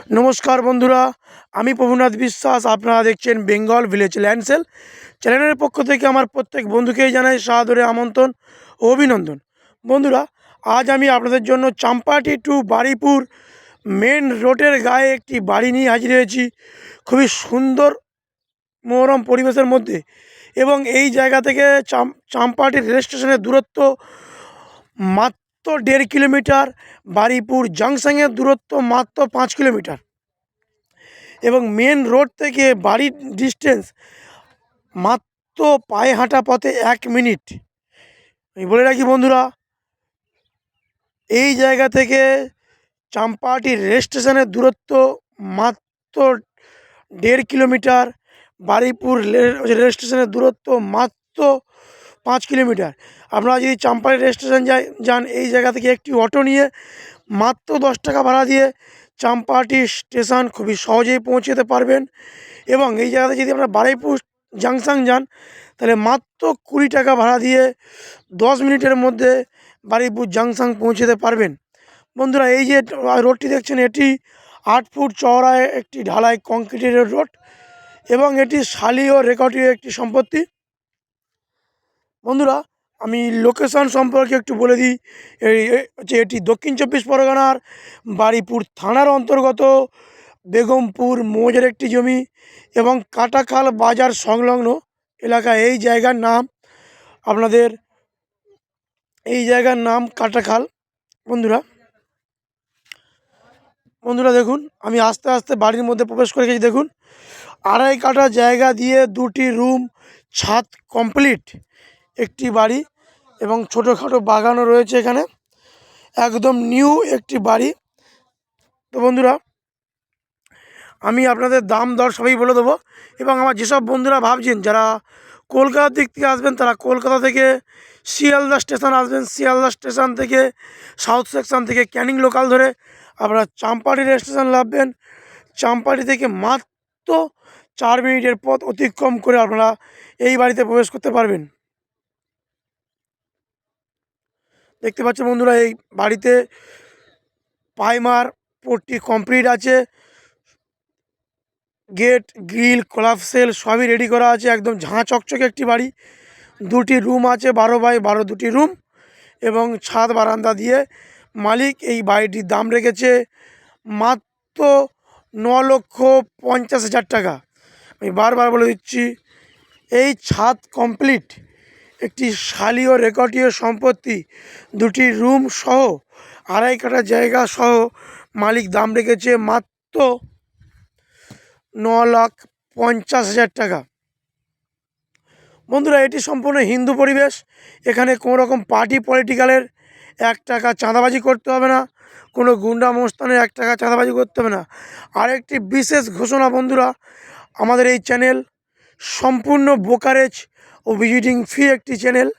নমস্কার বন্ধুরা, আমি প্রভুনাথ বিশ্বাস। আপনারা দেখছেন বেঙ্গল ভিলেজ ল্যান্ড সেল চ্যানেলের পক্ষ থেকে আমার প্রত্যেক বন্ধুকেই জানাই সাদরে আমন্ত্রণ ও অভিনন্দন। বন্ধুরা, আজ আমি আপনাদের জন্য চাম্পাটি টু বারুইপুর মেন রোডের গায়ে একটি বাড়ি নিয়ে হাজির হয়েছি, খুবই সুন্দর মনোরম পরিবেশের মধ্যে। এবং এই জায়গা থেকে চাম্পাটি রেল স্টেশনের দূরত্ব মাত্র 1.5 কিলোমিটার, বারুইপুর জাংশনের দূরত্ব মাত্র 5 কিলোমিটার এবং মেন রোড থেকে বাড়ির ডিস্টেন্স মাত্র পায়ে হাঁটা পথে 1 মিনিট। আমি বলে রাখি বন্ধুরা, এই জায়গা থেকে চাম্পাহাটি রেল স্টেশনের দূরত্ব মাত্র 1.5 কিলোমিটার, বারুইপুর রেল স্টেশনের দূরত্ব মাত্র 5 কিলোমিটার। আপনারা যদি চাম্পাহাটি রেল স্টেশন যান, এই জায়গা থেকে একটি অটো নিয়ে মাত্র 10 টাকা ভাড়া দিয়ে চাম্পাহাটি স্টেশন খুবই সহজেই পৌঁছে যেতে পারবেন। এবং এই জায়গাতে যদি আপনারা বারুইপুর জাংশন যান, তাহলে মাত্র 20 টাকা ভাড়া দিয়ে 10 মিনিটের মধ্যে বারুইপুর জাংশন পৌঁছে যেতে পারবেন। বন্ধুরা, এই যে রোডটি দেখছেন, এটি 8 ফুট চওড়ায় একটি ঢালাই কংক্রিটের রোড এবং এটি শালীয় রেকর্ডীয় একটি সম্পত্তি। বন্ধুরা, আমি লোকেশন সম্পর্কে একটু বলে দিই। এটি দক্ষিণ 24 পরগনার বারুইপুর থানার অন্তর্গত বেগমপুর মৌজার একটি জমি এবং কাটাখাল বাজার সংলগ্ন এলাকা। এই জায়গার নাম কাটাখাল। বন্ধুরা দেখুন, আমি আস্তে আস্তে বাড়ির মধ্যে প্রবেশ করে গেছি। দেখুন, 2.5 কাঠা জায়গা দিয়ে 2টি রুম, ছাদ কমপ্লিট একটি বাড়ি এবং ছোটোখাটো বাগানও রয়েছে এখানে। একদম নিউ একটি বাড়ি। তো বন্ধুরা, আমি আপনাদের দাম দর সবই বলে দেবো। এবং আমার যেসব বন্ধুরা ভাবছেন যারা কলকাতার দিক থেকে আসবেন, তারা কলকাতা থেকে শিয়ালদা স্টেশন আসবেন, শিয়ালদা স্টেশন থেকে সাউথ সেকশন থেকে ক্যানিং লোকাল ধরে আপনারা চাম্পাহাটি রেল স্টেশন নামবেন। চাম্পাহাটি থেকে মাত্র 4 মিনিটের পথ অতিক্রম করে আপনারা এই বাড়িতে প্রবেশ করতে পারবেন। দেখতে পাচ্ছেন বন্ধুরা, এই বাড়িতে প্রাইমার পট্টি কমপ্লিট আছে, গেট গ্রিল কোলাপসেল সবই রেডি করা আছে। একদম ঝাঁ চকচকে একটি বাড়ি। 2টি রুম আছে, 12x12 2টি রুম এবং ছাদ বারান্দা দিয়ে মালিক এই বাড়িটির দাম রেখেছে মাত্র 9,50,000 টাকা। আমি বারবার বলে দিচ্ছি, এই ছাদ কমপ্লিট একটি শালীয় রেকর্ডীয় সম্পত্তি, 2টি রুম সহ 2.5 কাঠা জায়গা সহ মালিক দাম রেখেছে মাত্র 9,50,000 টাকা। বন্ধুরা, এটি সম্পূর্ণ হিন্দু পরিবেশ। এখানে কোনো রকম পার্টি পলিটিক্যালের 1 টাকা চাঁদাবাজি করতে হবে না, কোনো গুন্ডা মস্তানের 1 টাকা চাঁদাবাজি করতে হবে না। আরেকটি বিশেষ ঘোষণা বন্ধুরা, আমাদের এই চ্যানেল সম্পূর্ণ ব্রোকারেজ ও ভিজিটিং ফি একটি চ্যানেল।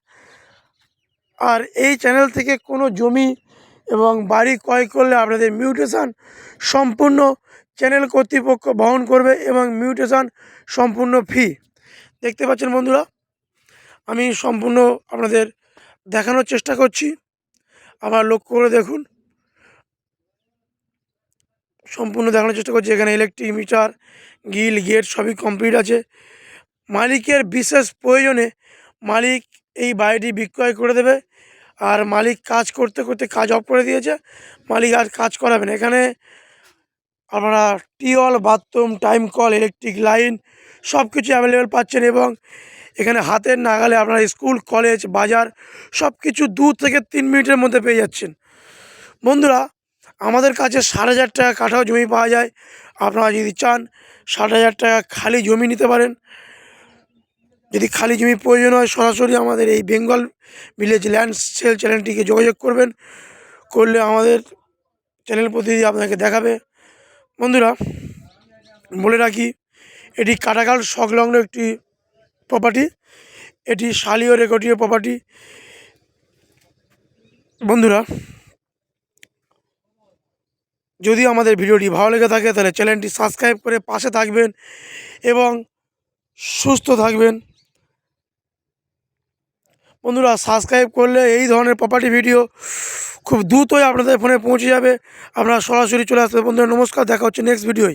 আর এই চ্যানেল থেকে কোনো জমি এবং বাড়ি ক্রয় করলে আপনাদের মিউটেশন সম্পূর্ণ চ্যানেল কর্তৃপক্ষ বহন করবে এবং মিউটেশন সম্পূর্ণ ফি। দেখতে পাচ্ছেন বন্ধুরা, আমি সম্পূর্ণ আপনাদের দেখানোর চেষ্টা করছি। আবার লক্ষ্য করে দেখুন, সম্পূর্ণ দেখানোর চেষ্টা করছি। এখানে ইলেকট্রিক মিটার, গ্রিল, গেট সবই কমপ্লিট আছে। মালিকের বিশেষ প্রয়োজনে মালিক এই বাড়িটি বিক্রয় করে দেবে। আর মালিক কাজ করতে করতে কাজ অফ করে দিয়েছে, মালিক আর কাজ করাবেন। এখানে আপনারা টিউবওয়েল, বাথরুম, টাইম কল, ইলেকট্রিক লাইন সব কিছু অ্যাভেলেবেল পাচ্ছেন। এবং এখানে হাতের নাগালে আপনারা স্কুল, কলেজ, বাজার সব কিছু 2 থেকে 3 মিনিটের মধ্যে পেয়ে যাচ্ছেন। বন্ধুরা, আমাদের কাছে 60,000 টাকা কাঠাও জমি পাওয়া যায়। আপনারা যদি চান 60,000 টাকা খালি জমি নিতে পারেন। যদি খালি জমি প্রয়োজন হয়, সরাসরি আমাদের এই বেঙ্গল ভিলেজ ল্যান্ড সেল চ্যানেলটিকে যোগাযোগ করলে আমাদের চ্যানেল প্রতিনিধি আপনাকে দেখাবে। বন্ধুরা, বলে রাখি, এটি কাটাখাল সংলগ্ন একটি প্রপার্টি, এটি শালীয় রেকর্ডীয় প্রপার্টি। বন্ধুরা, যদি আমাদের ভিডিওটি ভালো লেগে থাকে তাহলে চ্যানেলটি সাবস্ক্রাইব করে পাশে থাকবেন এবং সুস্থ থাকবেন। বন্ধুরা সাবস্ক্রাইব করলে এই ধরনের প্রপার্টি ভিডিও খুব দ্রুতই আপনাদের ফোনে পৌঁছে যাবে। আপনারা সরাসরি চলে আসবে। বন্ধুরা নমস্কার, দেখা হচ্ছে নেক্সট ভিডিওয়।